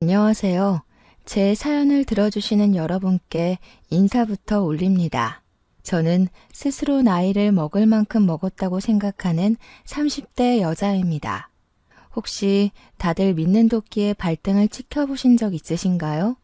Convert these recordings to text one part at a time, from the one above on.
안녕하세요. 제 사연을 들어주시는 여러분께 인사부터 올립니다. 저는 스스로 나이를 먹을 만큼 먹었다고 생각하는 30대 여자입니다. 혹시 다들 믿는 도끼의 발등을 찍혀보신 적 있으신가요?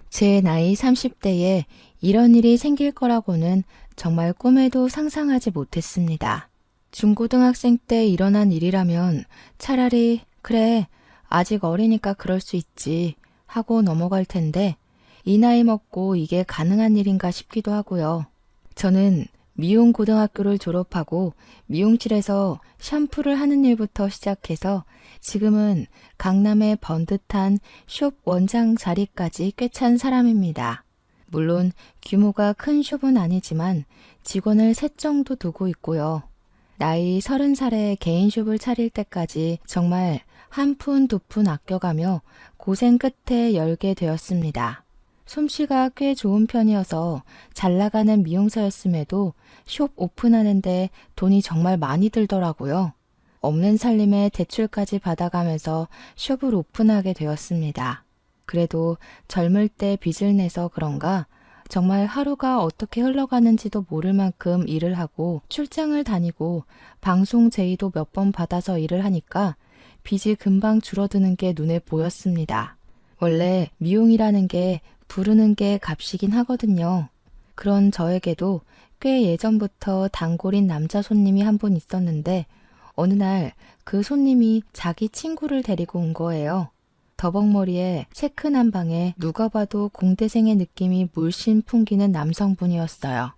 제 나이 30대에 이런 일이 생길 거라고는 정말 꿈에도 상상하지 못했습니다. 중고등학생 때 일어난 일이라면 차라리 그래, 아직 어리니까 그럴 수 있지 하고 넘어갈 텐데 이 나이 먹고 이게 가능한 일인가 싶기도 하고요. 저는 미용 고등학교를 졸업하고 미용실에서 샴푸를 하는 일부터 시작해서 지금은 강남의 번듯한 숍 원장 자리까지 꿰찬 사람입니다. 물론 규모가 큰 숍은 아니지만 직원을 3 정도 두고 있고요. 나이 30살에 개인 숍을 차릴 때까지 정말 한 푼 두 푼 아껴가며 고생 끝에 열게 되었습니다. 솜씨가 꽤 좋은 편이어서 잘 나가는 미용사였음에도 숍 오픈하는데 돈이 정말 많이 들더라고요. 없는 살림에 대출까지 받아가면서 숍을 오픈하게 되었습니다. 그래도 젊을 때 빚을 내서 그런가 정말 하루가 어떻게 흘러가는지도 모를 만큼 일을 하고 출장을 다니고 방송 제의도 몇 번 받아서 일을 하니까 빚이 금방 줄어드는 게 눈에 보였습니다. 원래 미용이라는 게 부르는 게 값이긴 하거든요. 그런 저에게도 꽤 예전부터 단골인 남자 손님이 한 분 있었는데 어느 날 그 손님이 자기 친구를 데리고 온 거예요. 더벅머리에 체크 남방에 누가 봐도 공대생의 느낌이 물씬 풍기는 남성분이었어요.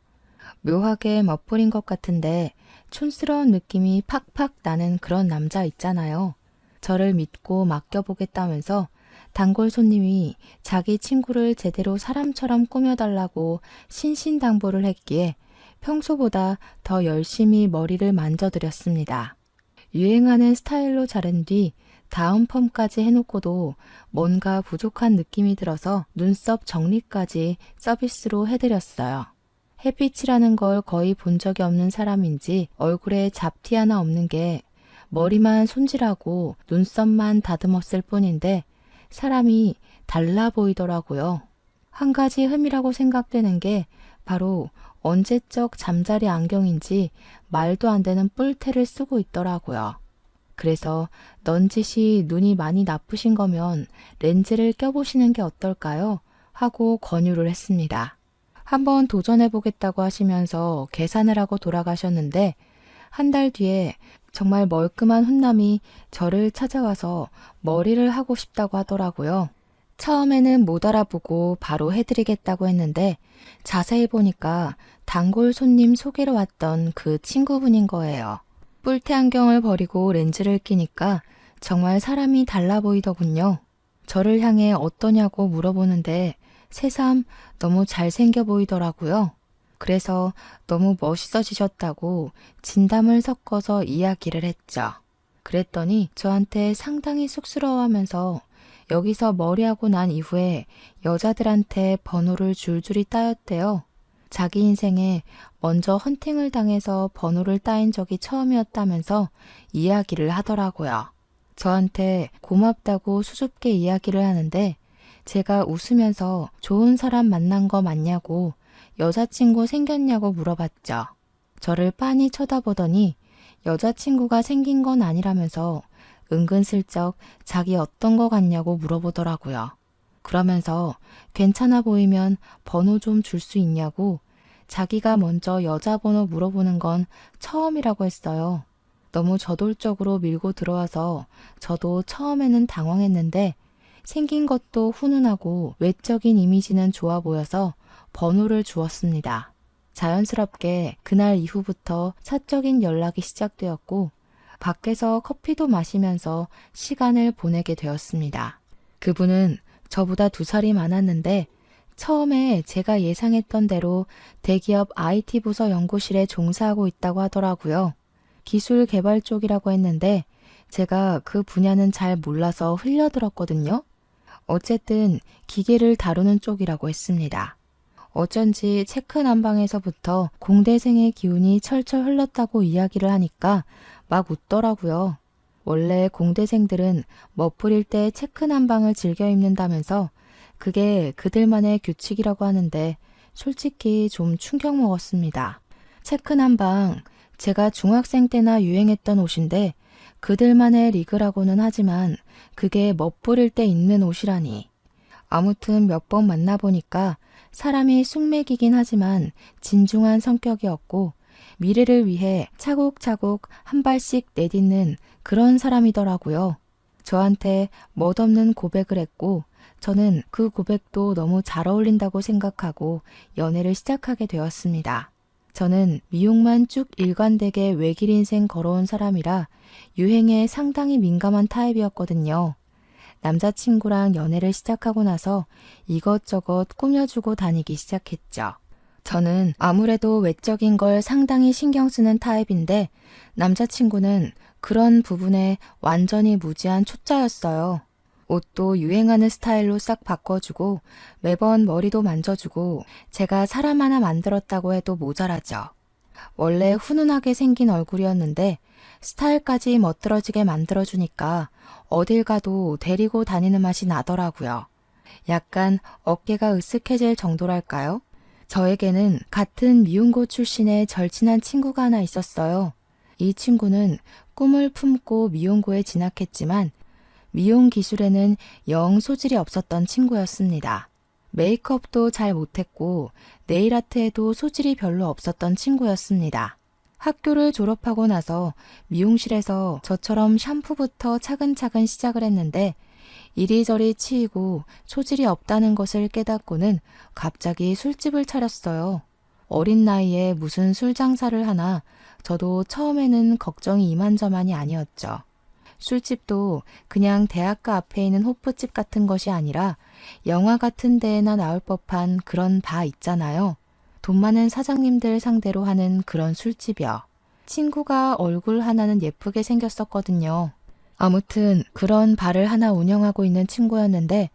묘하게 멋부린 것 같은데 촌스러운 느낌이 팍팍 나는 그런 남자 있잖아요. 저를 믿고 맡겨보겠다면서 단골 손님이 자기 친구를 제대로 사람처럼 꾸며달라고 신신당부를 했기에 평소보다 더 열심히 머리를 만져드렸습니다. 유행하는 스타일로 자른 뒤 다운 펌까지 해놓고도 뭔가 부족한 느낌이 들어서 눈썹 정리까지 서비스로 해드렸어요. 햇빛이라는 걸 거의 본 적이 없는 사람인지 얼굴에 잡티 하나 없는 게 머리만 손질하고 눈썹만 다듬었을 뿐인데 사람이 달라 보이더라고요. 한 가지 흠이라고 생각되는 게 바로 언제적 잠자리 안경인지 말도 안 되는 뿔테를 쓰고 있더라고요. 그래서 넌지시 눈이 많이 나쁘신 거면 렌즈를 껴보시는 게 어떨까요? 하고 권유를 했습니다. 한번 도전해보겠다고 하시면서 계산을 하고 돌아가셨는데 한 달 뒤에 정말 멀끔한 훈남이 저를 찾아와서 머리를 하고 싶다고 하더라고요. 처음에는 못 알아보고 바로 해드리겠다고 했는데 자세히 보니까 단골 손님 소개로 왔던 그 친구분인 거예요. 뿔테 안경을 버리고 렌즈를 끼니까 정말 사람이 달라 보이더군요. 저를 향해 어떠냐고 물어보는데 새삼 너무 잘생겨 보이더라고요. 그래서 너무 멋있어지셨다고 진담을 섞어서 이야기를 했죠. 그랬더니 저한테 상당히 쑥스러워하면서 여기서 머리하고 난 이후에 여자들한테 번호를 줄줄이 따였대요. 자기 인생에 먼저 헌팅을 당해서 번호를 따인 적이 처음이었다면서 이야기를 하더라고요. 저한테 고맙다고 수줍게 이야기를 하는데 제가 웃으면서 좋은 사람 만난 거 맞냐고 여자친구 생겼냐고 물어봤죠. 저를 빤히 쳐다보더니 여자친구가 생긴 건 아니라면서 은근슬쩍 자기 어떤 거 같냐고 물어보더라고요. 그러면서 괜찮아 보이면 번호 좀 줄 수 있냐고 자기가 먼저 여자 번호 물어보는 건 처음이라고 했어요. 너무 저돌적으로 밀고 들어와서 저도 처음에는 당황했는데 생긴 것도 훈훈하고 외적인 이미지는 좋아 보여서 번호를 주었습니다. 자연스럽게 그날 이후부터 사적인 연락이 시작되었고 밖에서 커피도 마시면서 시간을 보내게 되었습니다. 그분은 저보다 2살이 많았는데 처음에 제가 예상했던 대로 대기업 IT 부서 연구실에 종사하고 있다고 하더라고요. 기술 개발 쪽이라고 했는데 제가 그 분야는 잘 몰라서 흘려들었거든요. 어쨌든 기계를 다루는 쪽이라고 했습니다. 어쩐지 체크 난방에서부터 공대생의 기운이 철철 흘렀다고 이야기를 하니까 막 웃더라고요. 원래 공대생들은 멋부릴 때 체크 남방을 즐겨 입는다면서 그게 그들만의 규칙이라고 하는데 솔직히 좀 충격 먹었습니다. 체크 남방, 제가 중학생 때나 유행했던 옷인데 그들만의 리그라고는 하지만 그게 멋부릴 때 입는 옷이라니. 아무튼 몇 번 만나보니까 사람이 쑥맥이긴 하지만 진중한 성격이었고 미래를 위해 차곡차곡 한 발씩 내딛는 그런 사람이더라고요. 저한테 멋없는 고백을 했고 저는 그 고백도 너무 잘 어울린다고 생각하고 연애를 시작하게 되었습니다. 저는 미용만 쭉 일관되게 외길 인생 걸어온 사람이라 유행에 상당히 민감한 타입이었거든요. 남자친구랑 연애를 시작하고 나서 이것저것 꾸며주고 다니기 시작했죠. 저는 아무래도 외적인 걸 상당히 신경 쓰는 타입인데 남자친구는 그런 부분에 완전히 무지한 초짜였어요. 옷도 유행하는 스타일로 싹 바꿔주고 매번 머리도 만져주고 제가 사람 하나 만들었다고 해도 모자라죠. 원래 훈훈하게 생긴 얼굴이었는데 스타일까지 멋들어지게 만들어주니까 어딜 가도 데리고 다니는 맛이 나더라고요. 약간 어깨가 으쓱해질 정도랄까요? 저에게는 같은 미용고 출신의 절친한 친구가 하나 있었어요. 이 친구는 꿈을 품고 미용고에 진학했지만 미용 기술에는 영 소질이 없었던 친구였습니다. 메이크업도 잘 못했고 네일아트에도 소질이 별로 없었던 친구였습니다. 학교를 졸업하고 나서 미용실에서 저처럼 샴푸부터 차근차근 시작을 했는데 이리저리 치이고 소질이 없다는 것을 깨닫고는 갑자기 술집을 차렸어요. 어린 나이에 무슨 술 장사를 하나 저도 처음에는 걱정이 이만저만이 아니었죠. 술집도 그냥 대학가 앞에 있는 호프집 같은 것이 아니라 영화 같은 데에나 나올 법한 그런 바 있잖아요. 돈 많은 사장님들 상대로 하는 그런 술집이요. 친구가 얼굴 하나는 예쁘게 생겼었거든요. 아무튼 그런 바를 하나 운영하고 있는 친구였는데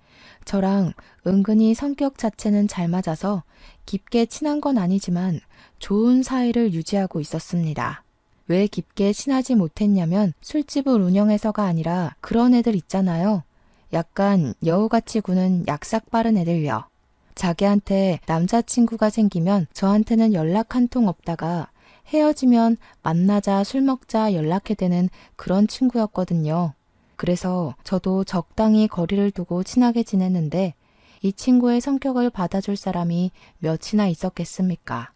저랑 은근히 성격 자체는 잘 맞아서 깊게 친한 건 아니지만 좋은 사이를 유지하고 있었습니다. 왜 깊게 친하지 못했냐면 술집을 운영해서가 아니라 그런 애들 있잖아요. 약간 여우같이 구는 약삭 빠른 애들요. 자기한테 남자친구가 생기면 저한테는 연락 한 통 없다가 헤어지면 만나자 술 먹자 연락해 대는 그런 친구였거든요. 그래서 저도 적당히 거리를 두고 친하게 지냈는데 이 친구의 성격을 받아줄 사람이 몇이나 있었겠습니까?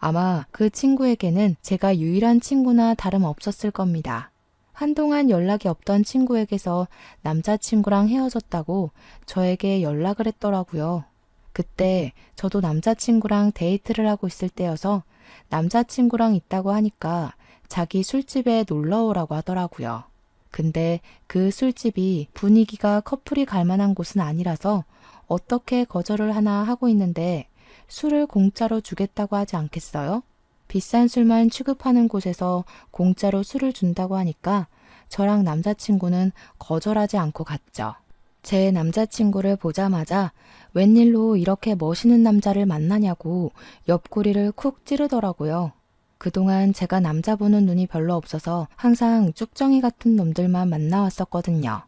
아마 그 친구에게는 제가 유일한 친구나 다름없었을 겁니다. 한동안 연락이 없던 친구에게서 남자친구랑 헤어졌다고 저에게 연락을 했더라고요. 그때 저도 남자친구랑 데이트를 하고 있을 때여서 남자친구랑 있다고 하니까 자기 술집에 놀러 오라고 하더라고요. 근데 그 술집이 분위기가 커플이 갈 만한 곳은 아니라서 어떻게 거절을 하나 하고 있는데 술을 공짜로 주겠다고 하지 않겠어요? 비싼 술만 취급하는 곳에서 공짜로 술을 준다고 하니까 저랑 남자친구는 거절하지 않고 갔죠. 제 남자친구를 보자마자 웬일로 이렇게 멋있는 남자를 만나냐고 옆구리를 쿡 찌르더라고요. 그동안 제가 남자 보는 눈이 별로 없어서 항상 쭉정이 같은 놈들만 만나왔었거든요.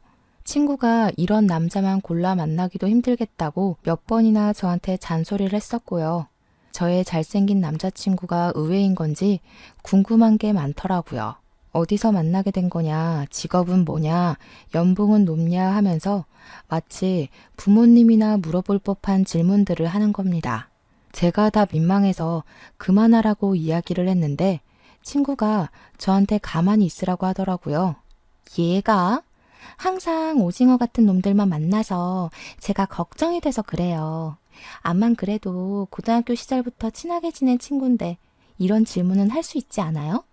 친구가 이런 남자만 골라 만나기도 힘들겠다고 몇 번이나 저한테 잔소리를 했었고요. 저의 잘생긴 남자친구가 의외인 건지 궁금한 게 많더라고요. 어디서 만나게 된 거냐, 직업은 뭐냐, 연봉은 높냐 하면서 마치 부모님이나 물어볼 법한 질문들을 하는 겁니다. 제가 다 민망해서 그만하라고 이야기를 했는데 친구가 저한테 가만히 있으라고 하더라고요. 얘가 항상 오징어 같은 놈들만 만나서 제가 걱정이 돼서 그래요. 암만 그래도 고등학교 시절부터 친하게 지낸 친구인데 이런 질문은 할 수 있지 않아요?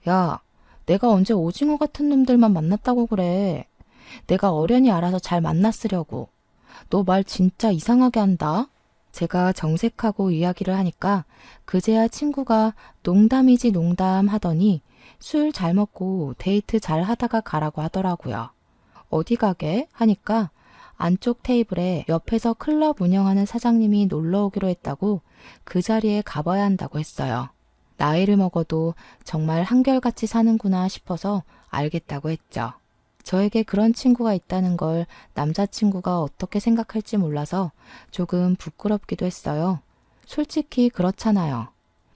야, 내가 언제 오징어 같은 놈들만 만났다고 그래. 내가 어련히 알아서 잘 만났으려고. 너 말 진짜 이상하게 한다. 제가 정색하고 이야기를 하니까 그제야 친구가 농담이지 농담 하더니 술 잘 먹고 데이트 잘 하다가 가라고 하더라고요. 어디 가게? 하니까 안쪽 테이블에 옆에서 클럽 운영하는 사장님이 놀러 오기로 했다고 그 자리에 가봐야 한다고 했어요. 나이를 먹어도 정말 한결같이 사는구나 싶어서 알겠다고 했죠. 저에게 그런 친구가 있다는 걸 남자친구가 어떻게 생각할지 몰라서 조금 부끄럽기도 했어요. 솔직히 그렇잖아요.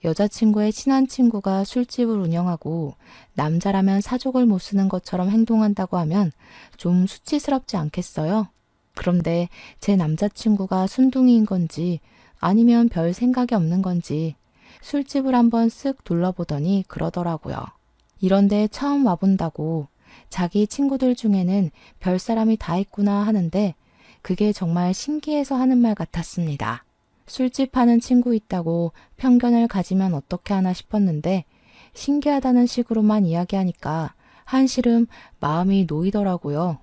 여자친구의 친한 친구가 술집을 운영하고 남자라면 사족을 못 쓰는 것처럼 행동한다고 하면 좀 수치스럽지 않겠어요? 그런데 제 남자친구가 순둥이인 건지 아니면 별 생각이 없는 건지 술집을 한번 쓱 둘러보더니 그러더라고요. 이런데 처음 와본다고 자기 친구들 중에는 별 사람이 다 있구나 하는데 그게 정말 신기해서 하는 말 같았습니다. 술집 하는 친구 있다고 편견을 가지면 어떻게 하나 싶었는데 신기하다는 식으로만 이야기하니까 한시름 마음이 놓이더라고요.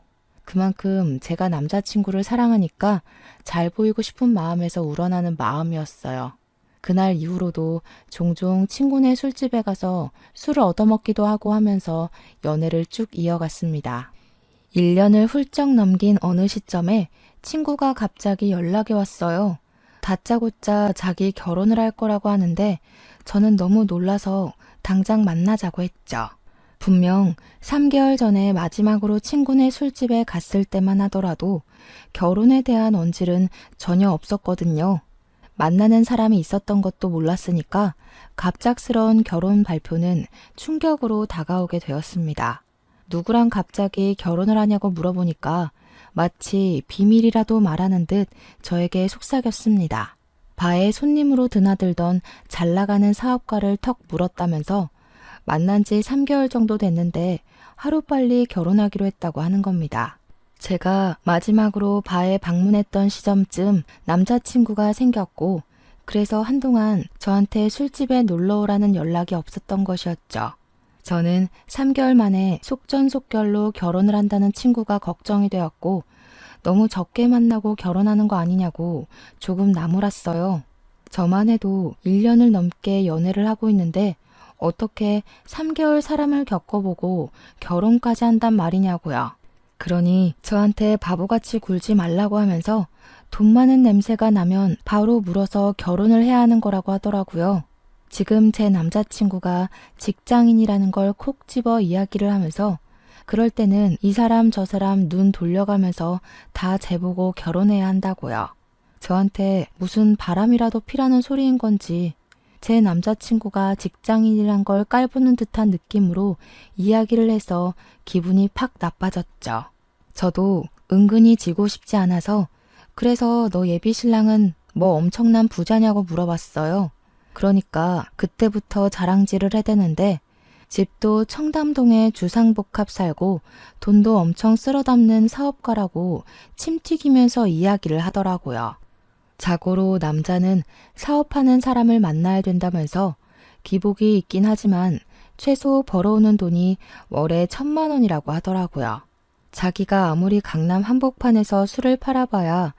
그만큼 제가 남자친구를 사랑하니까 잘 보이고 싶은 마음에서 우러나는 마음이었어요. 그날 이후로도 종종 친구네 술집에 가서 술을 얻어먹기도 하고 하면서 연애를 쭉 이어갔습니다. 1년을 훌쩍 넘긴 어느 시점에 친구가 갑자기 연락이 왔어요. 다짜고짜 자기 결혼을 할 거라고 하는데 저는 너무 놀라서 당장 만나자고 했죠. 분명 3개월 전에 마지막으로 친구네 술집에 갔을 때만 하더라도 결혼에 대한 언질은 전혀 없었거든요. 만나는 사람이 있었던 것도 몰랐으니까 갑작스러운 결혼 발표는 충격으로 다가오게 되었습니다. 누구랑 갑자기 결혼을 하냐고 물어보니까 마치 비밀이라도 말하는 듯 저에게 속삭였습니다. 바에 손님으로 드나들던 잘 나가는 사업가를 턱 물었다면서 만난 지 3개월 정도 됐는데 하루빨리 결혼하기로 했다고 하는 겁니다. 제가 마지막으로 바에 방문했던 시점쯤 남자친구가 생겼고 그래서 한동안 저한테 술집에 놀러 오라는 연락이 없었던 것이었죠. 저는 3개월 만에 속전속결로 결혼을 한다는 친구가 걱정이 되었고 너무 적게 만나고 결혼하는 거 아니냐고 조금 나무랐어요. 저만 해도 1년을 넘게 연애를 하고 있는데 어떻게 3개월 사람을 겪어보고 결혼까지 한단 말이냐고요. 그러니 저한테 바보같이 굴지 말라고 하면서 돈 많은 냄새가 나면 바로 물어서 결혼을 해야 하는 거라고 하더라고요. 지금 제 남자친구가 직장인이라는 걸 콕 집어 이야기를 하면서 그럴 때는 이 사람 저 사람 눈 돌려가면서 다 재보고 결혼해야 한다고요. 저한테 무슨 바람이라도 피라는 소리인 건지 제 남자친구가 직장인이란 걸 깔보는 듯한 느낌으로 이야기를 해서 기분이 팍 나빠졌죠. 저도 은근히 지고 싶지 않아서 그래서 너 예비 신랑은 뭐 엄청난 부자냐고 물어봤어요. 그러니까 그때부터 자랑질을 해대는데 집도 청담동에 주상복합 살고 돈도 엄청 쓸어담는 사업가라고 침 튀기면서 이야기를 하더라고요. 자고로 남자는 사업하는 사람을 만나야 된다면서 기복이 있긴 하지만 최소 벌어오는 돈이 월에 1,000만 원이라고 하더라고요. 자기가 아무리 강남 한복판에서 술을 팔아봐야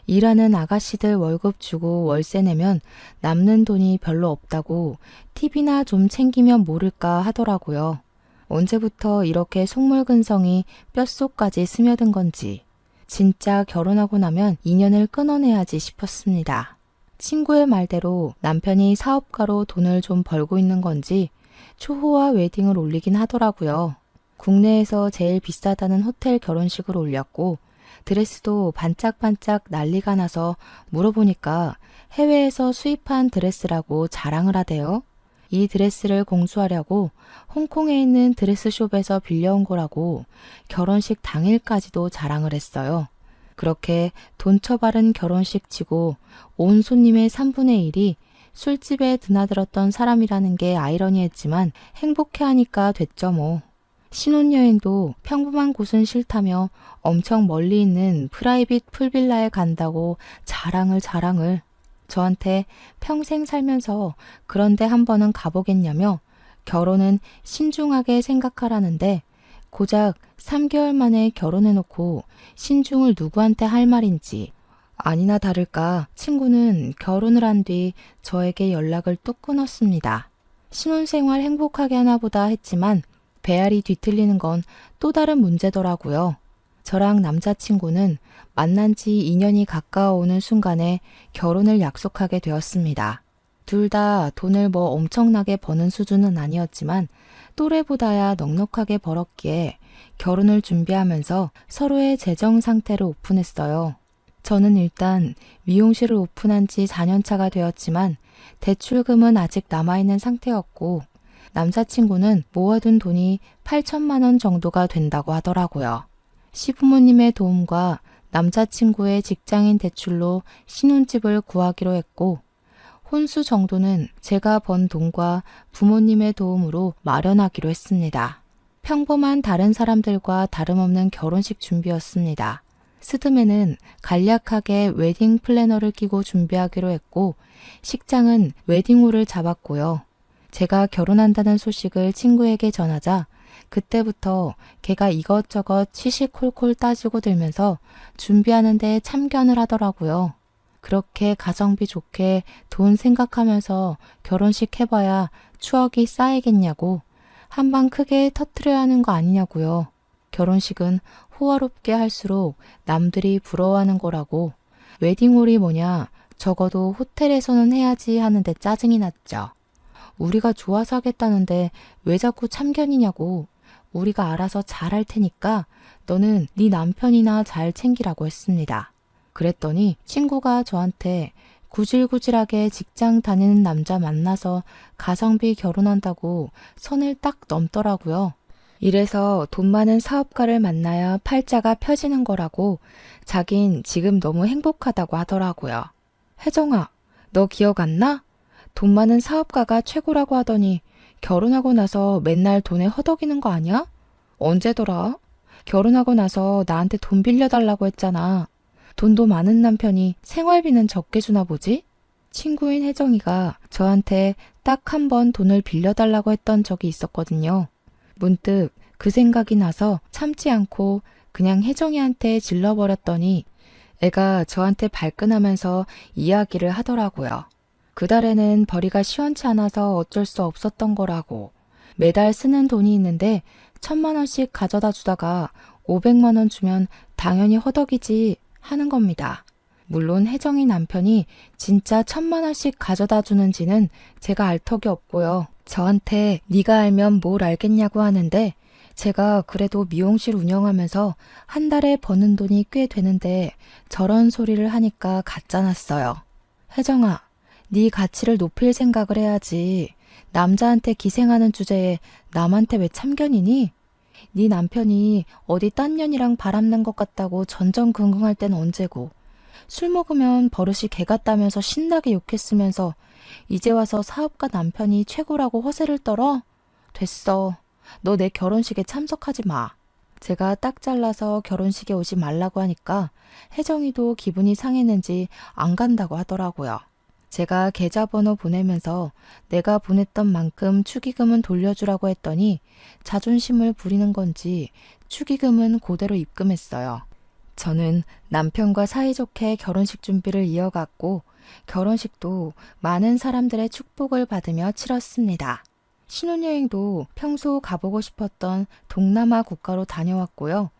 일하는 아가씨들 월급 주고 월세 내면 남는 돈이 별로 없다고 팁이나 좀 챙기면 모를까 하더라고요. 언제부터 이렇게 속물근성이 뼛속까지 스며든 건지 진짜 결혼하고 나면 인연을 끊어내야지 싶었습니다. 친구의 말대로 남편이 사업가로 돈을 좀 벌고 있는 건지 초호화 웨딩을 올리긴 하더라고요. 국내에서 제일 비싸다는 호텔 결혼식을 올렸고 드레스도 반짝반짝 난리가 나서 물어보니까 해외에서 수입한 드레스라고 자랑을 하대요. 이 드레스를 공수하려고 홍콩에 있는 드레스숍에서 빌려온 거라고 결혼식 당일까지도 자랑을 했어요. 그렇게 돈 처바른 결혼식 치고 온 손님의 3분의 1이 술집에 드나들었던 사람이라는 게 아이러니했지만 행복해하니까 됐죠 뭐. 신혼여행도 평범한 곳은 싫다며 엄청 멀리 있는 프라이빗 풀빌라에 간다고 자랑을 저한테 평생 살면서 그런데 한 번은 가보겠냐며 결혼은 신중하게 생각하라는데 고작 3개월 만에 결혼해놓고 신중을 누구한테 할 말인지 아니나 다를까 친구는 결혼을 한 뒤 저에게 연락을 뚝 끊었습니다. 신혼생활 행복하게 하나 보다 했지만 배알이 뒤틀리는 건 또 다른 문제더라고요. 저랑 남자친구는 만난 지 2년이 가까워오는 순간에 결혼을 약속하게 되었습니다. 둘 다 돈을 뭐 엄청나게 버는 수준은 아니었지만 또래보다야 넉넉하게 벌었기에 결혼을 준비하면서 서로의 재정 상태를 오픈했어요. 저는 일단 미용실을 오픈한 지 4년 차가 되었지만 대출금은 아직 남아있는 상태였고 남자친구는 모아둔 돈이 8천만 원 정도가 된다고 하더라고요. 시부모님의 도움과 남자친구의 직장인 대출로 신혼집을 구하기로 했고 혼수 정도는 제가 번 돈과 부모님의 도움으로 마련하기로 했습니다. 평범한 다른 사람들과 다름없는 결혼식 준비였습니다. 스드메는 간략하게 웨딩 플래너를 끼고 준비하기로 했고 식장은 웨딩홀을 잡았고요. 제가 결혼한다는 소식을 친구에게 전하자 그때부터 걔가 이것저것 시시콜콜 따지고 들면서 준비하는 데 참견을 하더라고요. 그렇게 가성비 좋게 돈 생각하면서 결혼식 해봐야 추억이 쌓이겠냐고 한방 크게 터트려야 하는 거 아니냐고요. 결혼식은 호화롭게 할수록 남들이 부러워하는 거라고 웨딩홀이 뭐냐 적어도 호텔에서는 해야지 하는데 짜증이 났죠. 우리가 좋아서 하겠다는데 왜 자꾸 참견이냐고 우리가 알아서 잘할 테니까 너는 네 남편이나 잘 챙기라고 했습니다. 그랬더니 친구가 저한테 구질구질하게 직장 다니는 남자 만나서 가성비 결혼한다고 선을 딱 넘더라고요. 이래서 돈 많은 사업가를 만나야 팔자가 펴지는 거라고 자긴 지금 너무 행복하다고 하더라고요. 혜정아, 너 기억 안 나? 돈 많은 사업가가 최고라고 하더니 결혼하고 나서 맨날 돈에 허덕이는 거 아니야? 언제더라? 결혼하고 나서 나한테 돈 빌려달라고 했잖아. 돈도 많은 남편이 생활비는 적게 주나 보지? 친구인 혜정이가 저한테 딱 한 번 돈을 빌려달라고 했던 적이 있었거든요. 문득 그 생각이 나서 참지 않고 그냥 혜정이한테 질러버렸더니 애가 저한테 발끈하면서 이야기를 하더라고요. 그달에는 벌이가 시원치 않아서 어쩔 수 없었던 거라고. 매달 쓰는 돈이 있는데 1,000만 원씩 가져다 주다가 500만 원 주면 당연히 허덕이지 하는 겁니다. 물론 혜정이 남편이 진짜 1,000만 원씩 가져다 주는지는 제가 알 턱이 없고요. 저한테 네가 알면 뭘 알겠냐고 하는데 제가 그래도 미용실 운영하면서 한 달에 버는 돈이 꽤 되는데 저런 소리를 하니까 가짜났어요. 혜정아, 네 가치를 높일 생각을 해야지. 남자한테 기생하는 주제에 남한테 왜 참견이니? 네 남편이 어디 딴 년이랑 바람난 것 같다고 전전긍긍할 땐 언제고. 술 먹으면 버릇이 개 같다면서 신나게 욕했으면서 이제 와서 사업가 남편이 최고라고 허세를 떨어? 됐어. 너 내 결혼식에 참석하지 마. 제가 딱 잘라서 결혼식에 오지 말라고 하니까 혜정이도 기분이 상했는지 안 간다고 하더라고요. 제가 계좌번호 보내면서 내가 보냈던 만큼 축의금은 돌려주라고 했더니 자존심을 부리는 건지 축의금은 그대로 입금했어요. 저는 남편과 사이좋게 결혼식 준비를 이어갔고 결혼식도 많은 사람들의 축복을 받으며 치렀습니다. 신혼여행도 평소 가보고 싶었던 동남아 국가로 다녀왔고요.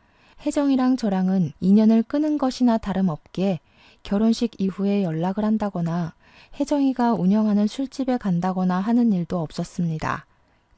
혜정이랑 저랑은 인연을 끄는 것이나 다름없기에 결혼식 이후에 연락을 한다거나 혜정이가 운영하는 술집에 간다거나 하는 일도 없었습니다.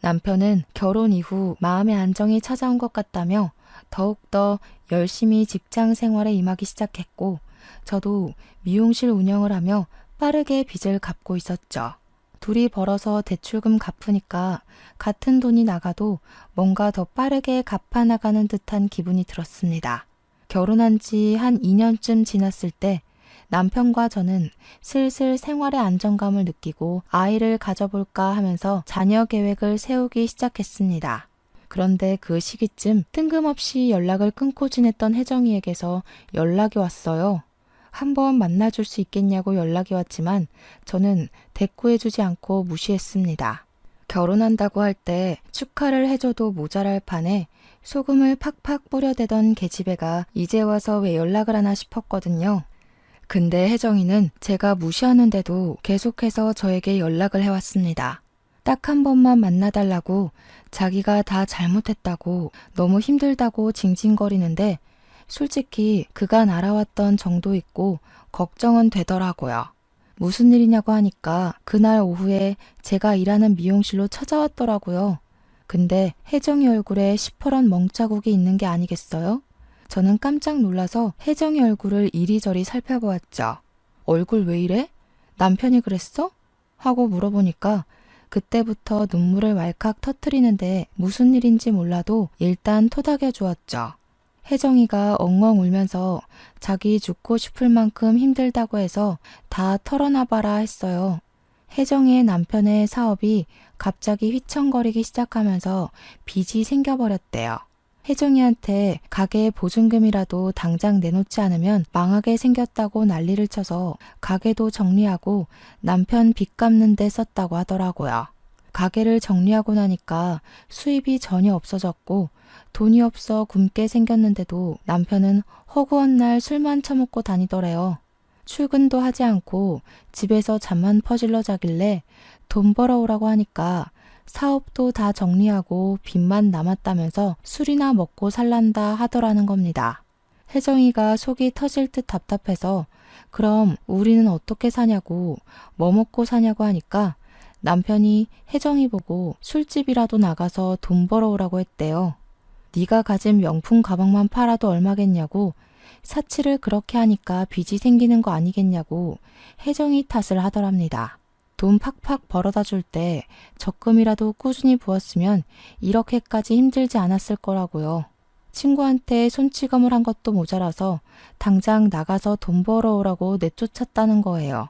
남편은 결혼 이후 마음의 안정이 찾아온 것 같다며 더욱더 열심히 직장 생활에 임하기 시작했고 저도 미용실 운영을 하며 빠르게 빚을 갚고 있었죠. 둘이 벌어서 대출금 갚으니까 같은 돈이 나가도 뭔가 더 빠르게 갚아나가는 듯한 기분이 들었습니다. 결혼한 지 한 2년쯤 지났을 때 남편과 저는 슬슬 생활의 안정감을 느끼고 아이를 가져볼까 하면서 자녀 계획을 세우기 시작했습니다. 그런데 그 시기쯤 뜬금없이 연락을 끊고 지냈던 혜정이에게서 연락이 왔어요. 한번 만나줄 수 있겠냐고 연락이 왔지만 저는 대꾸해주지 않고 무시했습니다. 결혼한다고 할 때 축하를 해줘도 모자랄 판에 소금을 팍팍 뿌려대던 계집애가 이제 와서 왜 연락을 하나 싶었거든요. 근데 혜정이는 제가 무시하는데도 계속해서 저에게 연락을 해왔습니다. 딱 한 번만 만나달라고 자기가 다 잘못했다고 너무 힘들다고 징징거리는데 솔직히 그간 알아왔던 정도 있고 걱정은 되더라고요. 무슨 일이냐고 하니까 그날 오후에 제가 일하는 미용실로 찾아왔더라고요. 근데 혜정이 얼굴에 시퍼런 멍자국이 있는 게 아니겠어요? 저는 깜짝 놀라서 혜정이 얼굴을 이리저리 살펴보았죠. 얼굴 왜 이래? 남편이 그랬어? 하고 물어보니까 그때부터 눈물을 왈칵 터뜨리는데 무슨 일인지 몰라도 일단 토닥여 주었죠. 혜정이가 엉엉 울면서 자기 죽고 싶을 만큼 힘들다고 해서 다 털어놔봐라 했어요. 혜정이의 남편의 사업이 갑자기 휘청거리기 시작하면서 빚이 생겨버렸대요. 혜정이한테 가게 보증금이라도 당장 내놓지 않으면 망하게 생겼다고 난리를 쳐서 가게도 정리하고 남편 빚 갚는 데 썼다고 하더라고요. 가게를 정리하고 나니까 수입이 전혀 없어졌고 돈이 없어 굶게 생겼는데도 남편은 허구한 날 술만 처먹고 다니더래요. 출근도 하지 않고 집에서 잠만 퍼질러 자길래 돈 벌어오라고 하니까 사업도 다 정리하고 빚만 남았다면서 술이나 먹고 살란다 하더라는 겁니다. 혜정이가 속이 터질 듯 답답해서 그럼 우리는 어떻게 사냐고 뭐 먹고 사냐고 하니까 남편이 혜정이 보고 술집이라도 나가서 돈 벌어오라고 했대요. 네가 가진 명품 가방만 팔아도 얼마겠냐고 사치를 그렇게 하니까 빚이 생기는 거 아니겠냐고 혜정이 탓을 하더랍니다. 돈 팍팍 벌어다 줄 때 적금이라도 꾸준히 부었으면 이렇게까지 힘들지 않았을 거라고요. 친구한테 손찌검을 한 것도 모자라서 당장 나가서 돈 벌어오라고 내쫓았다는 거예요.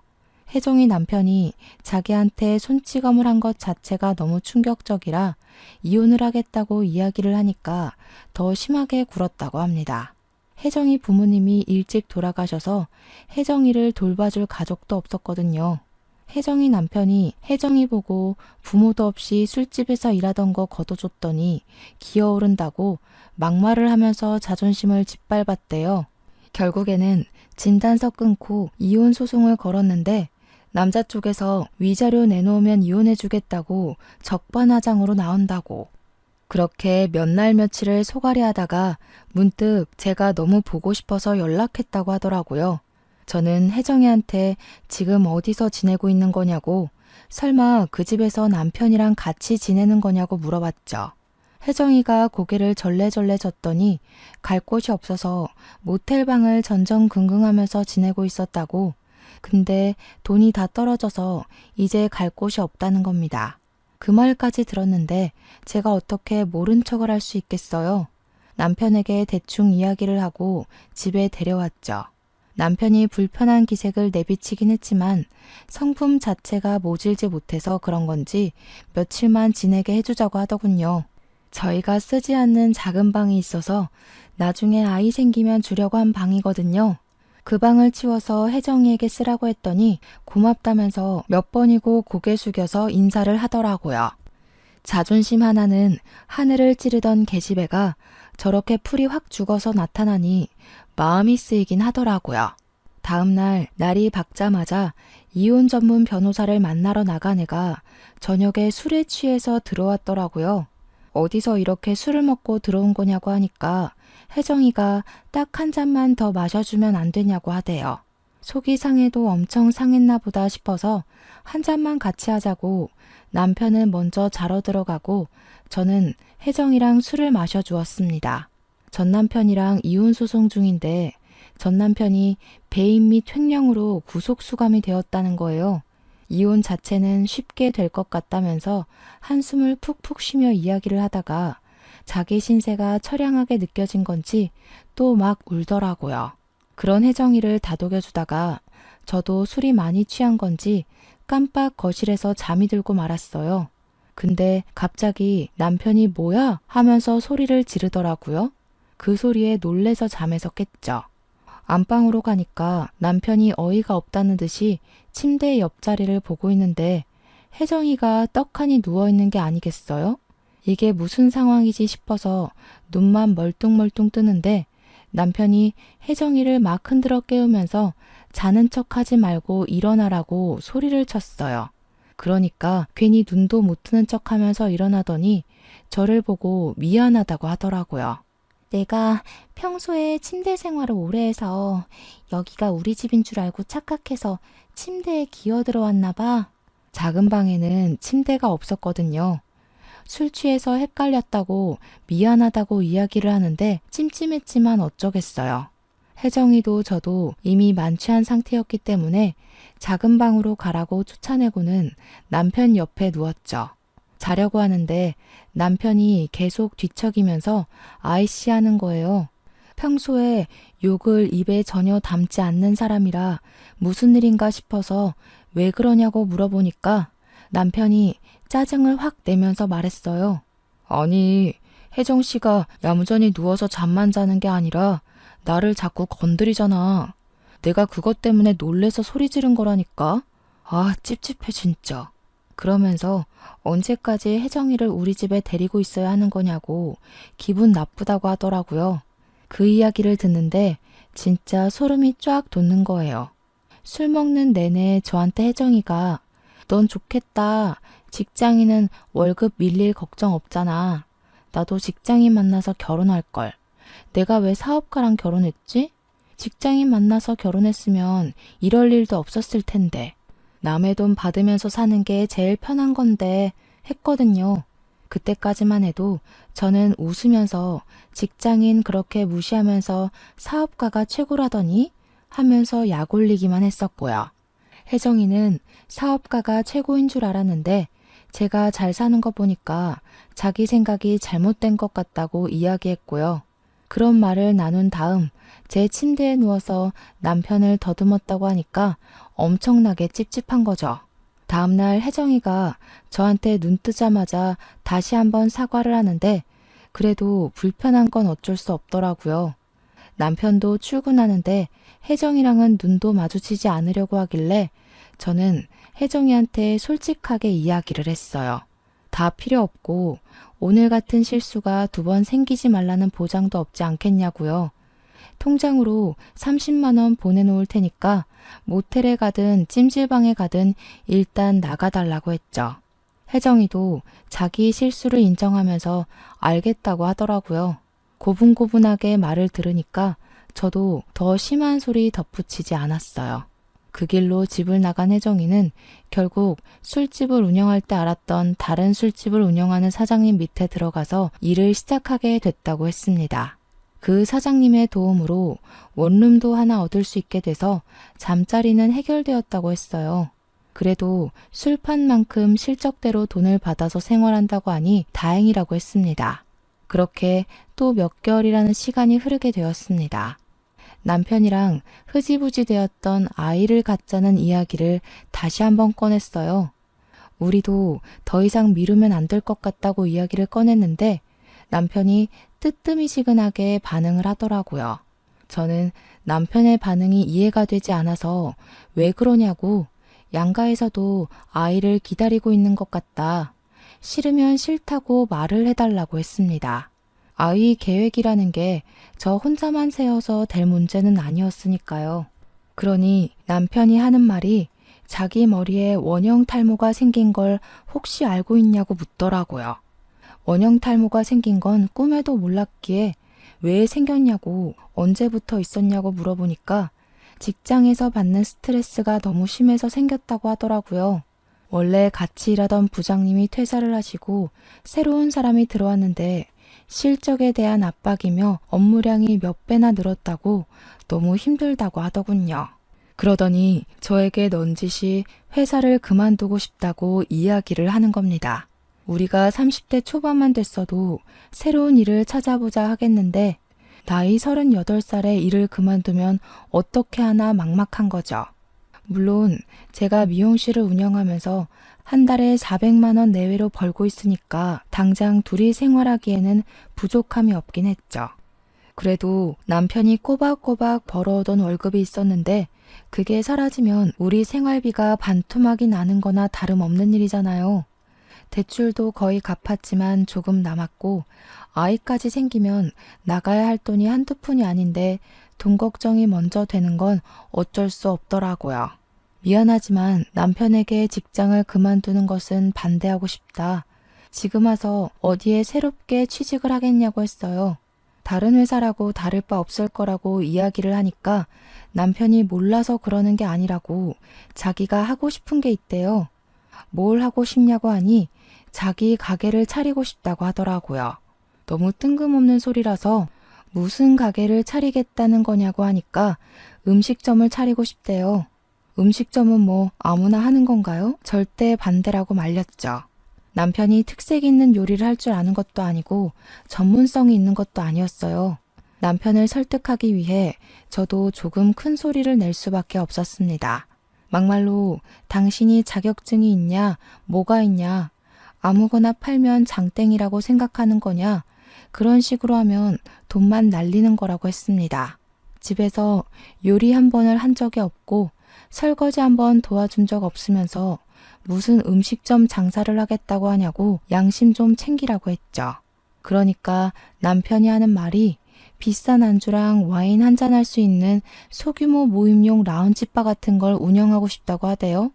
혜정이 남편이 자기한테 손찌검을 한 것 자체가 너무 충격적이라 이혼을 하겠다고 이야기를 하니까 더 심하게 굴었다고 합니다. 혜정이 부모님이 일찍 돌아가셔서 혜정이를 돌봐줄 가족도 없었거든요. 혜정이 남편이 혜정이 보고 부모도 없이 술집에서 일하던 거 거둬줬더니 기어오른다고 막말을 하면서 자존심을 짓밟았대요. 결국에는 진단서 끊고 이혼 소송을 걸었는데 남자 쪽에서 위자료 내놓으면 이혼해주겠다고 적반하장으로 나온다고. 그렇게 몇 날 며칠을 소갈이 하다가 문득 제가 너무 보고 싶어서 연락했다고 하더라고요. 저는 혜정이한테 지금 어디서 지내고 있는 거냐고, 설마 그 집에서 남편이랑 같이 지내는 거냐고 물어봤죠. 혜정이가 고개를 절레절레 졌더니 갈 곳이 없어서 모텔방을 전전긍긍하면서 지내고 있었다고. 근데 돈이 다 떨어져서 이제 갈 곳이 없다는 겁니다. 그 말까지 들었는데 제가 어떻게 모른 척을 할 수 있겠어요? 남편에게 대충 이야기를 하고 집에 데려왔죠. 남편이 불편한 기색을 내비치긴 했지만 성품 자체가 모질지 못해서 그런 건지 며칠만 지내게 해주자고 하더군요. 저희가 쓰지 않는 작은 방이 있어서 나중에 아이 생기면 주려고 한 방이거든요. 그 방을 치워서 혜정이에게 쓰라고 했더니 고맙다면서 몇 번이고 고개 숙여서 인사를 하더라고요. 자존심 하나는 하늘을 찌르던 계집애가 저렇게 풀이 확 죽어서 나타나니 마음이 쓰이긴 하더라고요. 다음날 날이 밝자마자 이혼 전문 변호사를 만나러 나간 애가 저녁에 술에 취해서 들어왔더라고요. 어디서 이렇게 술을 먹고 들어온 거냐고 하니까 혜정이가 딱 한 잔만 더 마셔주면 안 되냐고 하대요. 속이 상해도 엄청 상했나 보다 싶어서 한 잔만 같이 하자고 남편은 먼저 자러 들어가고 저는 혜정이랑 술을 마셔주었습니다. 전 남편이랑 이혼 소송 중인데 전 남편이 배임 및 횡령으로 구속 수감이 되었다는 거예요. 이혼 자체는 쉽게 될 것 같다면서 한숨을 푹푹 쉬며 이야기를 하다가 자기 신세가 처량하게 느껴진 건지 또 막 울더라고요. 그런 혜정이를 다독여주다가 저도 술이 많이 취한 건지 깜빡 거실에서 잠이 들고 말았어요. 근데 갑자기 남편이 뭐야? 하면서 소리를 지르더라고요. 그 소리에 놀래서 잠에서 깼죠. 안방으로 가니까 남편이 어이가 없다는 듯이 침대 옆자리를 보고 있는데 혜정이가 떡하니 누워있는 게 아니겠어요? 이게 무슨 상황이지 싶어서 눈만 멀뚱멀뚱 뜨는데 남편이 혜정이를 막 흔들어 깨우면서 자는 척하지 말고 일어나라고 소리를 쳤어요. 그러니까 괜히 눈도 못 뜨는 척하면서 일어나더니 저를 보고 미안하다고 하더라고요. 내가 평소에 침대 생활을 오래 해서 여기가 우리 집인 줄 알고 착각해서 침대에 기어 들어왔나 봐. 작은 방에는 침대가 없었거든요. 술 취해서 헷갈렸다고 미안하다고 이야기를 하는데 찜찜했지만 어쩌겠어요. 혜정이도 저도 이미 만취한 상태였기 때문에 작은 방으로 가라고 쫓아내고는 남편 옆에 누웠죠. 자려고 하는데 남편이 계속 뒤척이면서 아이씨 하는 거예요. 평소에 욕을 입에 전혀 담지 않는 사람이라 무슨 일인가 싶어서 왜 그러냐고 물어보니까 남편이 짜증을 확 내면서 말했어요. 아니, 혜정 씨가 야무전히 누워서 잠만 자는 게 아니라 나를 자꾸 건드리잖아. 내가 그것 때문에 놀래서 소리 지른 거라니까. 아, 찝찝해 진짜. 그러면서 언제까지 혜정이를 우리 집에 데리고 있어야 하는 거냐고 기분 나쁘다고 하더라고요. 그 이야기를 듣는데 진짜 소름이 쫙 돋는 거예요. 술 먹는 내내 저한테 혜정이가 넌 좋겠다. 직장인은 월급 밀릴 걱정 없잖아. 나도 직장인 만나서 결혼할걸. 내가 왜 사업가랑 결혼했지? 직장인 만나서 결혼했으면 이럴 일도 없었을 텐데. 남의 돈 받으면서 사는 게 제일 편한 건데 했거든요. 그때까지만 해도 저는 웃으면서 직장인 그렇게 무시하면서 사업가가 최고라더니 하면서 약 올리기만 했었고요. 혜정이는 사업가가 최고인 줄 알았는데 제가 잘 사는 거 보니까 자기 생각이 잘못된 것 같다고 이야기했고요. 그런 말을 나눈 다음 제 침대에 누워서 남편을 더듬었다고 하니까 엄청나게 찝찝한 거죠. 다음날 혜정이가 저한테 눈 뜨자마자 다시 한번 사과를 하는데 그래도 불편한 건 어쩔 수 없더라고요. 남편도 출근하는데 혜정이랑은 눈도 마주치지 않으려고 하길래 저는 혜정이한테 솔직하게 이야기를 했어요. 다 필요 없고 오늘 같은 실수가 2번 생기지 말라는 보장도 없지 않겠냐고요. 통장으로 30만 원 보내놓을 테니까 모텔에 가든 찜질방에 가든 일단 나가달라고 했죠. 혜정이도 자기 실수를 인정하면서 알겠다고 하더라고요. 고분고분하게 말을 들으니까 저도 더 심한 소리 덧붙이지 않았어요. 그 길로 집을 나간 혜정이는 결국 술집을 운영할 때 알았던 다른 술집을 운영하는 사장님 밑에 들어가서 일을 시작하게 됐다고 했습니다. 그 사장님의 도움으로 원룸도 하나 얻을 수 있게 돼서 잠자리는 해결되었다고 했어요. 그래도 술판만큼 실적대로 돈을 받아서 생활한다고 하니 다행이라고 했습니다. 그렇게 또 몇 개월이라는 시간이 흐르게 되었습니다. 남편이랑 흐지부지 되었던 아이를 갖자는 이야기를 다시 한번 꺼냈어요. 우리도 더 이상 미루면 안 될 것 같다고 이야기를 꺼냈는데 남편이 뜨뜨미지근하게 반응을 하더라고요. 저는 남편의 반응이 이해가 되지 않아서 왜 그러냐고 양가에서도 아이를 기다리고 있는 것 같다. 싫으면 싫다고 말을 해달라고 했습니다. 아이 계획이라는 게 저 혼자만 세워서 될 문제는 아니었으니까요. 그러니 남편이 하는 말이 자기 머리에 원형 탈모가 생긴 걸 혹시 알고 있냐고 묻더라고요. 원형 탈모가 생긴 건 꿈에도 몰랐기에 왜 생겼냐고 언제부터 있었냐고 물어보니까 직장에서 받는 스트레스가 너무 심해서 생겼다고 하더라고요. 원래 같이 일하던 부장님이 퇴사를 하시고 새로운 사람이 들어왔는데 실적에 대한 압박이며 업무량이 몇 배나 늘었다고 너무 힘들다고 하더군요. 그러더니 저에게 넌지시 회사를 그만두고 싶다고 이야기를 하는 겁니다. 우리가 30대 초반만 됐어도 새로운 일을 찾아보자 하겠는데 나이 38살에 일을 그만두면 어떻게 하나 막막한 거죠. 물론 제가 미용실을 운영하면서 한 달에 400만 원 내외로 벌고 있으니까 당장 둘이 생활하기에는 부족함이 없긴 했죠. 그래도 남편이 꼬박꼬박 벌어오던 월급이 있었는데 그게 사라지면 우리 생활비가 반토막이 나는 거나 다름없는 일이잖아요. 대출도 거의 갚았지만 조금 남았고 아이까지 생기면 나가야 할 돈이 한두 푼이 아닌데 돈 걱정이 먼저 되는 건 어쩔 수 없더라고요. 미안하지만 남편에게 직장을 그만두는 것은 반대하고 싶다. 지금 와서 어디에 새롭게 취직을 하겠냐고 했어요. 다른 회사라고 다를 바 없을 거라고 이야기를 하니까 남편이 몰라서 그러는 게 아니라고 자기가 하고 싶은 게 있대요. 뭘 하고 싶냐고 하니 자기 가게를 차리고 싶다고 하더라고요. 너무 뜬금없는 소리라서 무슨 가게를 차리겠다는 거냐고 하니까 음식점을 차리고 싶대요. 음식점은 뭐 아무나 하는 건가요? 절대 반대라고 말렸죠. 남편이 특색 있는 요리를 할 줄 아는 것도 아니고 전문성이 있는 것도 아니었어요. 남편을 설득하기 위해 저도 조금 큰 소리를 낼 수밖에 없었습니다. 막말로 당신이 자격증이 있냐, 뭐가 있냐, 아무거나 팔면 장땡이라고 생각하는 거냐, 그런 식으로 하면 돈만 날리는 거라고 했습니다. 집에서 요리 한 번을 한 적이 없고 설거지 한 번 도와준 적 없으면서 무슨 음식점 장사를 하겠다고 하냐고 양심 좀 챙기라고 했죠. 그러니까 남편이 하는 말이 비싼 안주랑 와인 한잔 할 수 있는 소규모 모임용 라운지바 같은 걸 운영하고 싶다고 하대요.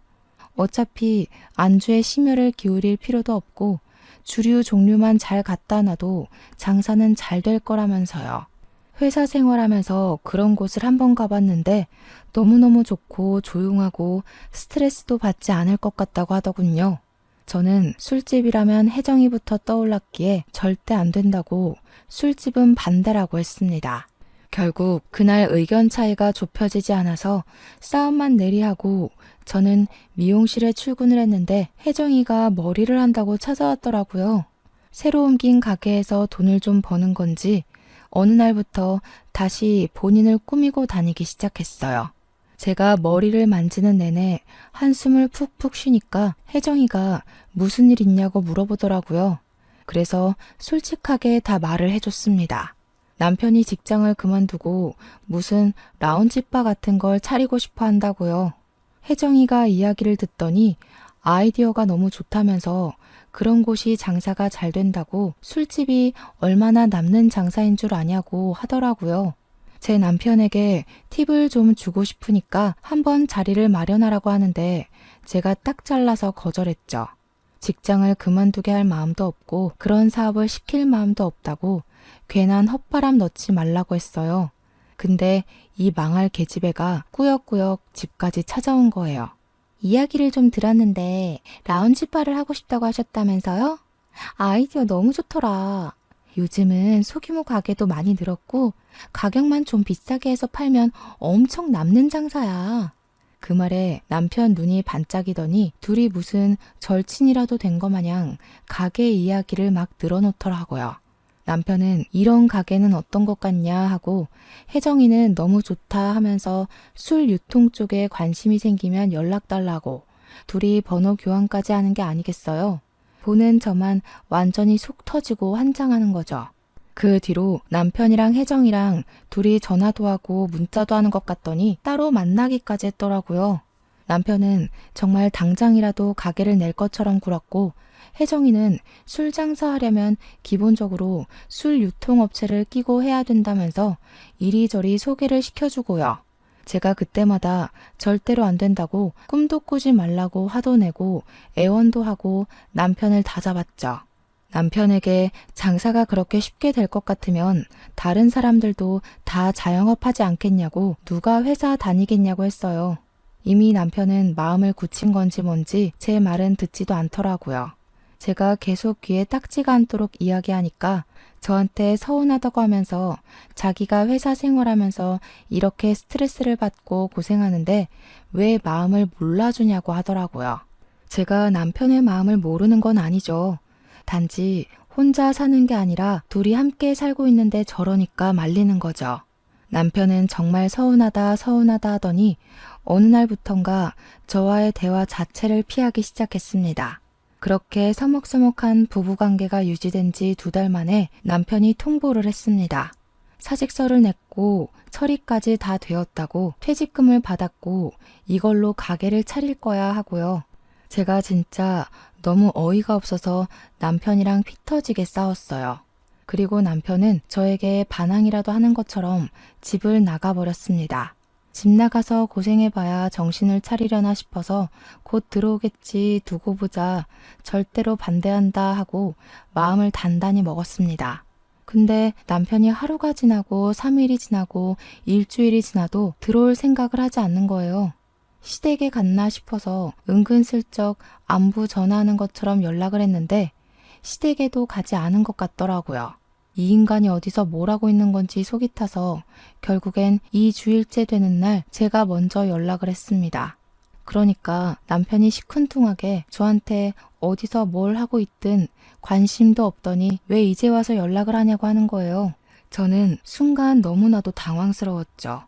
어차피 안주에 심혈을 기울일 필요도 없고 주류 종류만 잘 갖다 놔도 장사는 잘 될 거라면서요. 회사 생활하면서 그런 곳을 한번 가봤는데 너무너무 좋고 조용하고 스트레스도 받지 않을 것 같다고 하더군요. 저는 술집이라면 혜정이부터 떠올랐기에 절대 안 된다고 술집은 반대라고 했습니다. 결국 그날 의견 차이가 좁혀지지 않아서 싸움만 내리하고 저는 미용실에 출근을 했는데 혜정이가 머리를 한다고 찾아왔더라고요. 새로 옮긴 가게에서 돈을 좀 버는 건지 어느 날부터 다시 본인을 꾸미고 다니기 시작했어요. 제가 머리를 만지는 내내 한숨을 푹푹 쉬니까 혜정이가 무슨 일 있냐고 물어보더라고요. 그래서 솔직하게 다 말을 해줬습니다. 남편이 직장을 그만두고 무슨 라운지바 같은 걸 차리고 싶어 한다고요. 혜정이가 이야기를 듣더니 아이디어가 너무 좋다면서 그런 곳이 장사가 잘 된다고 술집이 얼마나 남는 장사인 줄 아냐고 하더라고요. 제 남편에게 팁을 좀 주고 싶으니까 한번 자리를 마련하라고 하는데 제가 딱 잘라서 거절했죠. 직장을 그만두게 할 마음도 없고 그런 사업을 시킬 마음도 없다고 괜한 헛바람 넣지 말라고 했어요. 근데 이 망할 계집애가 꾸역꾸역 집까지 찾아온 거예요. 이야기를 좀 들었는데 라운지바를 하고 싶다고 하셨다면서요? 아이디어 너무 좋더라. 요즘은 소규모 가게도 많이 늘었고 가격만 좀 비싸게 해서 팔면 엄청 남는 장사야. 그 말에 남편 눈이 반짝이더니 둘이 무슨 절친이라도 된 거 마냥 가게 이야기를 막 늘어놓더라고요. 남편은 이런 가게는 어떤 것 같냐 하고 혜정이는 너무 좋다 하면서 술 유통 쪽에 관심이 생기면 연락 달라고 둘이 번호 교환까지 하는 게 아니겠어요? 보는 저만 완전히 속 터지고 환장하는 거죠. 그 뒤로 남편이랑 혜정이랑 둘이 전화도 하고 문자도 하는 것 같더니 따로 만나기까지 했더라고요. 남편은 정말 당장이라도 가게를 낼 것처럼 굴었고 혜정이는 술 장사하려면 기본적으로 술 유통업체를 끼고 해야 된다면서 이리저리 소개를 시켜주고요. 제가 그때마다 절대로 안 된다고 꿈도 꾸지 말라고 화도 내고 애원도 하고 남편을 다잡았죠. 남편에게 장사가 그렇게 쉽게 될 것 같으면 다른 사람들도 다 자영업하지 않겠냐고 누가 회사 다니겠냐고 했어요. 이미 남편은 마음을 굳힌 건지 뭔지 제 말은 듣지도 않더라고요. 제가 계속 귀에 딱지가 않도록 이야기하니까 저한테 서운하다고 하면서 자기가 회사 생활하면서 이렇게 스트레스를 받고 고생하는데 왜 마음을 몰라주냐고 하더라고요. 제가 남편의 마음을 모르는 건 아니죠. 단지 혼자 사는 게 아니라 둘이 함께 살고 있는데 저러니까 말리는 거죠. 남편은 정말 서운하다 하더니 어느 날부턴가 저와의 대화 자체를 피하기 시작했습니다. 그렇게 서먹서먹한 부부관계가 유지된 지 2달 만에 남편이 통보를 했습니다. 사직서를 냈고 처리까지 다 되었다고 퇴직금을 받았고 이걸로 가게를 차릴 거야 하고요. 제가 진짜 너무 어이가 없어서 남편이랑 피 터지게 싸웠어요. 그리고 남편은 저에게 반항이라도 하는 것처럼 집을 나가버렸습니다. 집 나가서 고생해봐야 정신을 차리려나 싶어서 곧 들어오겠지 두고 보자 절대로 반대한다 하고 마음을 단단히 먹었습니다. 근데 남편이 하루가 지나고 3일이 지나고 일주일이 지나도 들어올 생각을 하지 않는 거예요. 시댁에 갔나 싶어서 은근슬쩍 안부 전화하는 것처럼 연락을 했는데 시댁에도 가지 않은 것 같더라고요. 이 인간이 어디서 뭘 하고 있는 건지 속이 타서 결국엔 2주일째 되는 날 제가 먼저 연락을 했습니다. 그러니까 남편이 시큰둥하게 저한테 어디서 뭘 하고 있든 관심도 없더니 왜 이제 와서 연락을 하냐고 하는 거예요. 저는 순간 너무나도 당황스러웠죠.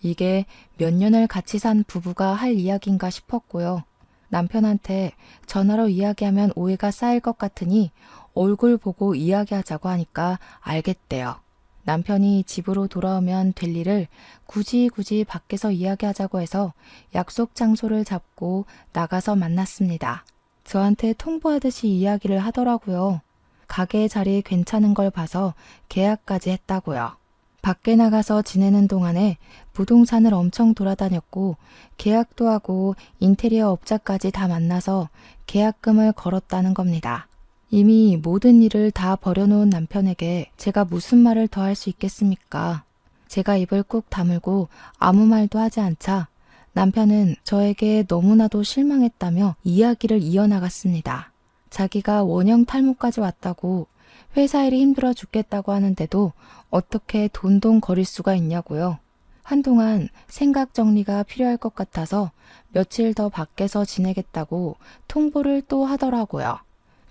이게 몇 년을 같이 산 부부가 할 이야기인가 싶었고요. 남편한테 전화로 이야기하면 오해가 쌓일 것 같으니 얼굴 보고 이야기하자고 하니까 알겠대요. 남편이 집으로 돌아오면 될 일을 굳이 밖에서 이야기하자고 해서 약속 장소를 잡고 나가서 만났습니다. 저한테 통보하듯이 이야기를 하더라고요. 가게 자리 괜찮은 걸 봐서 계약까지 했다고요. 밖에 나가서 지내는 동안에 부동산을 엄청 돌아다녔고 계약도 하고 인테리어 업자까지 다 만나서 계약금을 걸었다는 겁니다. 이미 모든 일을 다 버려놓은 남편에게 제가 무슨 말을 더 할 수 있겠습니까? 제가 입을 꾹 다물고 아무 말도 하지 않자 남편은 저에게 너무나도 실망했다며 이야기를 이어나갔습니다. 자기가 원형 탈모까지 왔다고 회사 일이 힘들어 죽겠다고 하는데도 어떻게 돈돈거릴 수가 있냐고요. 한동안 생각 정리가 필요할 것 같아서 며칠 더 밖에서 지내겠다고 통보를 또 하더라고요.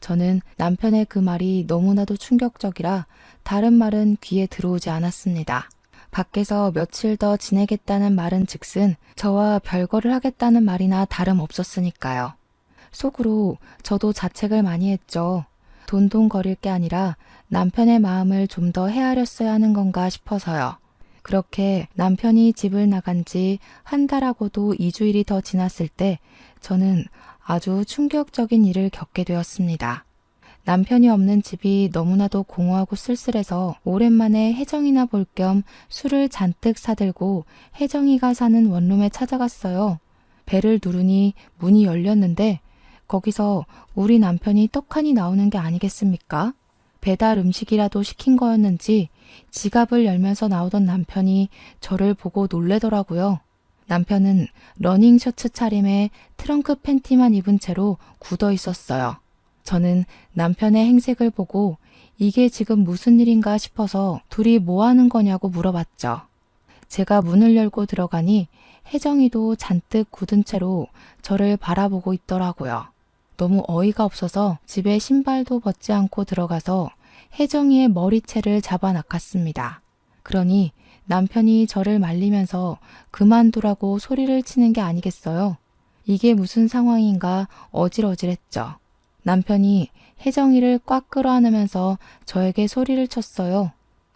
저는 남편의 그 말이 너무나도 충격적이라 다른 말은 귀에 들어오지 않았습니다. 밖에서 며칠 더 지내겠다는 말은 즉슨 저와 별거를 하겠다는 말이나 다름없었으니까요. 속으로 저도 자책을 많이 했죠. 돈돈거릴 게 아니라 남편의 마음을 좀 더 헤아렸어야 하는 건가 싶어서요. 그렇게 남편이 집을 나간 지 한 달하고도 2주일이 더 지났을 때 저는 아주 충격적인 일을 겪게 되었습니다. 남편이 없는 집이 너무나도 공허하고 쓸쓸해서 오랜만에 혜정이나 볼 겸 술을 잔뜩 사들고 혜정이가 사는 원룸에 찾아갔어요. 벨을 누르니 문이 열렸는데 거기서 우리 남편이 떡하니 나오는 게 아니겠습니까? 배달 음식이라도 시킨 거였는지 지갑을 열면서 나오던 남편이 저를 보고 놀래더라고요. 남편은 러닝 셔츠 차림에 트렁크 팬티만 입은 채로 굳어 있었어요. 저는 남편의 행색을 보고 이게 지금 무슨 일인가 싶어서 둘이 뭐 하는 거냐고 물어봤죠. 제가 문을 열고 들어가니 혜정이도 잔뜩 굳은 채로 저를 바라보고 있더라고요. 너무 어이가 없어서 집에 신발도 벗지 않고 들어가서 혜정이의 머리채를 잡아 낚았습니다. 그러니 남편이 저를 말리면서 그만두라고 소리를 치는 게 아니겠어요. 이게 무슨 상황인가 어질어질했죠. 남편이 혜정이를 꽉 끌어안으면서 저에게 소리를 쳤어요.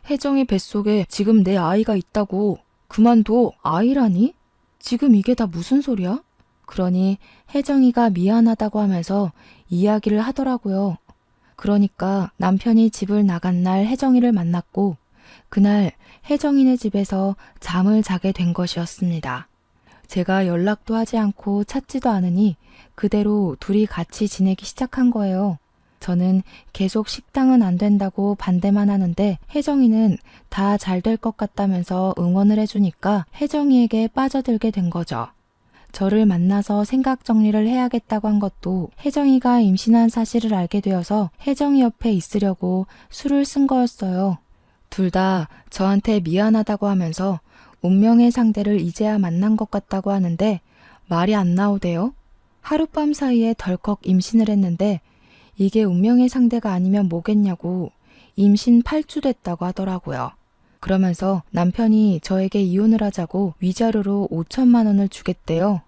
혜정이 뱃속에 지금 내 아이가 있다고. 그만둬. 아이라니? 지금 이게 다 무슨 소리야? 그러니 혜정이가 미안하다고 하면서 이야기를 하더라고요. 그러니까 남편이 집을 나간 날 혜정이를 만났고 그날 혜정이네 집에서 잠을 자게 된 것이었습니다. 제가 연락도 하지 않고 찾지도 않으니 그대로 둘이 같이 지내기 시작한 거예요. 저는 계속 식당은 안 된다고 반대만 하는데 혜정이는 다 잘 될 것 같다면서 응원을 해주니까 혜정이에게 빠져들게 된 거죠. 저를 만나서 생각 정리를 해야겠다고 한 것도 혜정이가 임신한 사실을 알게 되어서 혜정이 옆에 있으려고 술을 쓴 거였어요. 둘 다 저한테 미안하다고 하면서 운명의 상대를 이제야 만난 것 같다고 하는데 말이 안 나오대요. 하룻밤 사이에 덜컥 임신을 했는데 이게 운명의 상대가 아니면 뭐겠냐고 임신 8주 됐다고 하더라고요. 그러면서 남편이 저에게 이혼을 하자고 위자료로 5천만 원을 주겠대요.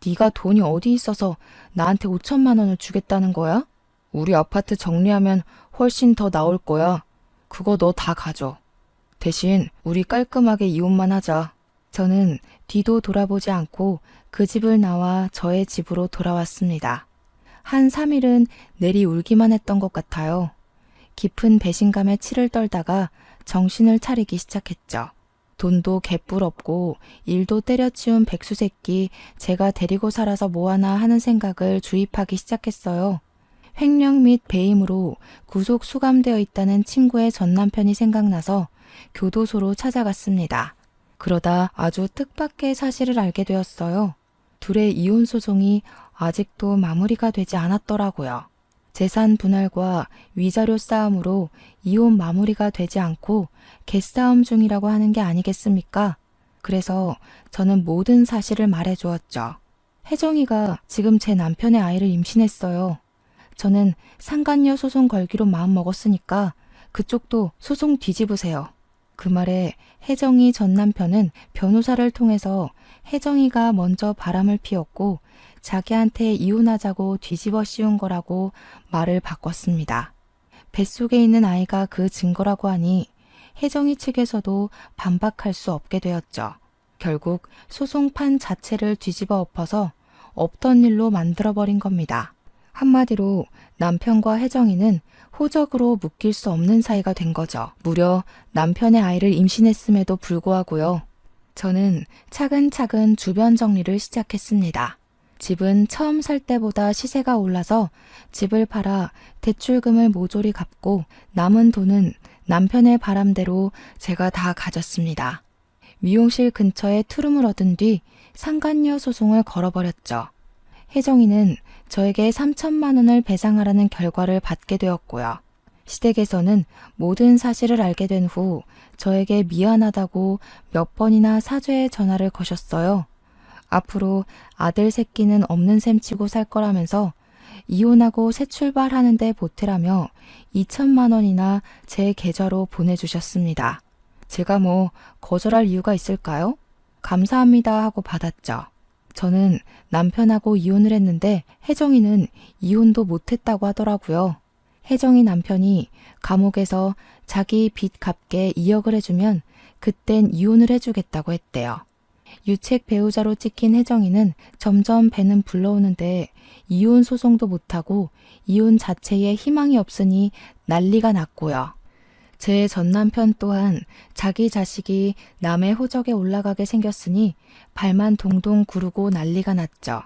네가 돈이 어디 있어서 나한테 5천만 원을 주겠다는 거야? 우리 아파트 정리하면 훨씬 더 나올 거야. 그거 너 다 가져. 대신 우리 깔끔하게 이혼만 하자. 저는 뒤도 돌아보지 않고 그 집을 나와 저의 집으로 돌아왔습니다. 한 3일은 내리 울기만 했던 것 같아요. 깊은 배신감에 치를 떨다가 정신을 차리기 시작했죠. 돈도 개뿔 없고 일도 때려치운 백수새끼 제가 데리고 살아서 뭐하나 하는 생각을 주입하기 시작했어요. 횡령 및 배임으로 구속 수감되어 있다는 친구의 전 남편이 생각나서 교도소로 찾아갔습니다. 그러다 아주 뜻밖의 사실을 알게 되었어요. 둘의 이혼 소송이 아직도 마무리가 되지 않았더라고요. 재산 분할과 위자료 싸움으로 이혼 마무리가 되지 않고 개싸움 중이라고 하는 게 아니겠습니까? 그래서 저는 모든 사실을 말해주었죠. 혜정이가 지금 제 남편의 아이를 임신했어요. 저는 상간녀 소송 걸기로 마음먹었으니까 그쪽도 소송 뒤집으세요. 그 말에 혜정이 전 남편은 변호사를 통해서 혜정이가 먼저 바람을 피웠고 자기한테 이혼하자고 뒤집어 씌운 거라고 말을 바꿨습니다. 뱃속에 있는 아이가 그 증거라고 하니 혜정이 측에서도 반박할 수 없게 되었죠. 결국 소송판 자체를 뒤집어 엎어서 없던 일로 만들어버린 겁니다. 한마디로 남편과 혜정이는 호적으로 묶일 수 없는 사이가 된 거죠. 무려 남편의 아이를 임신했음에도 불구하고요. 저는 차근차근 주변 정리를 시작했습니다. 집은 처음 살 때보다 시세가 올라서 집을 팔아 대출금을 모조리 갚고 남은 돈은 남편의 바람대로 제가 다 가졌습니다. 미용실 근처에 투룸을 얻은 뒤 상간녀 소송을 걸어버렸죠. 혜정이는 저에게 3천만 원을 배상하라는 결과를 받게 되었고요. 시댁에서는 모든 사실을 알게 된 후 저에게 미안하다고 몇 번이나 사죄의 전화를 거셨어요. 앞으로 아들 새끼는 없는 셈 치고 살 거라면서 이혼하고 새 출발하는데 보태라며 2천만 원이나 제 계좌로 보내주셨습니다. 제가 뭐 거절할 이유가 있을까요? 감사합니다 하고 받았죠. 저는 남편하고 이혼을 했는데 혜정이는 이혼도 못했다고 하더라고요. 혜정이 남편이 감옥에서 자기 빚 갚게 2억을 해주면 그땐 이혼을 해주겠다고 했대요. 유책 배우자로 찍힌 혜정이는 점점 배는 불러오는데 이혼 소송도 못하고 이혼 자체에 희망이 없으니 난리가 났고요. 제 전 남편 또한 자기 자식이 남의 호적에 올라가게 생겼으니 발만 동동 구르고 난리가 났죠.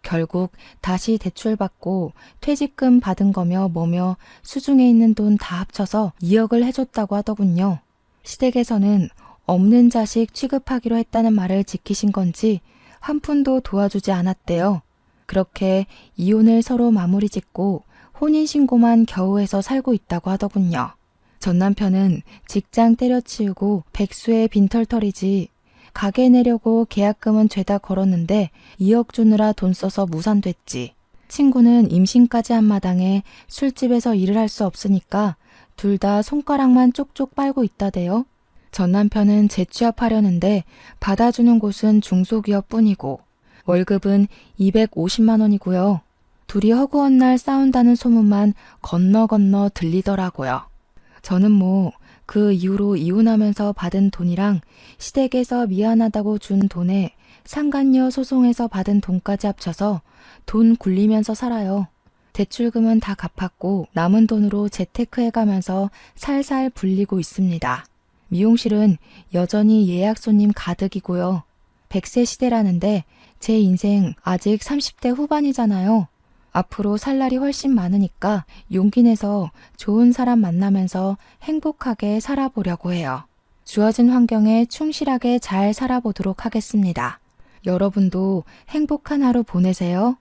결국 다시 대출받고 퇴직금 받은 거며 뭐며 수중에 있는 돈 다 합쳐서 2억을 해줬다고 하더군요. 시댁에서는 없는 자식 취급하기로 했다는 말을 지키신 건지 한 푼도 도와주지 않았대요. 그렇게 이혼을 서로 마무리 짓고 혼인신고만 겨우 해서 살고 있다고 하더군요. 전 남편은 직장 때려치우고 백수의 빈털털이지 가게 내려고 계약금은 죄다 걸었는데 2억 주느라 돈 써서 무산됐지. 친구는 임신까지 한 마당에 술집에서 일을 할 수 없으니까 둘 다 손가락만 쪽쪽 빨고 있다대요. 전 남편은 재취업하려는데 받아주는 곳은 중소기업뿐이고 월급은 250만 원이고요. 둘이 허구한 날 싸운다는 소문만 건너 들리더라고요. 저는 뭐 그 이후로 이혼하면서 받은 돈이랑 시댁에서 미안하다고 준 돈에 상간녀 소송에서 받은 돈까지 합쳐서 돈 굴리면서 살아요. 대출금은 다 갚았고 남은 돈으로 재테크해가면서 살살 불리고 있습니다. 미용실은 여전히 예약 손님 가득이고요. 100세 시대라는데 제 인생 아직 30대 후반이잖아요. 앞으로 살 날이 훨씬 많으니까 용기 내서 좋은 사람 만나면서 행복하게 살아보려고 해요. 주어진 환경에 충실하게 잘 살아보도록 하겠습니다. 여러분도 행복한 하루 보내세요.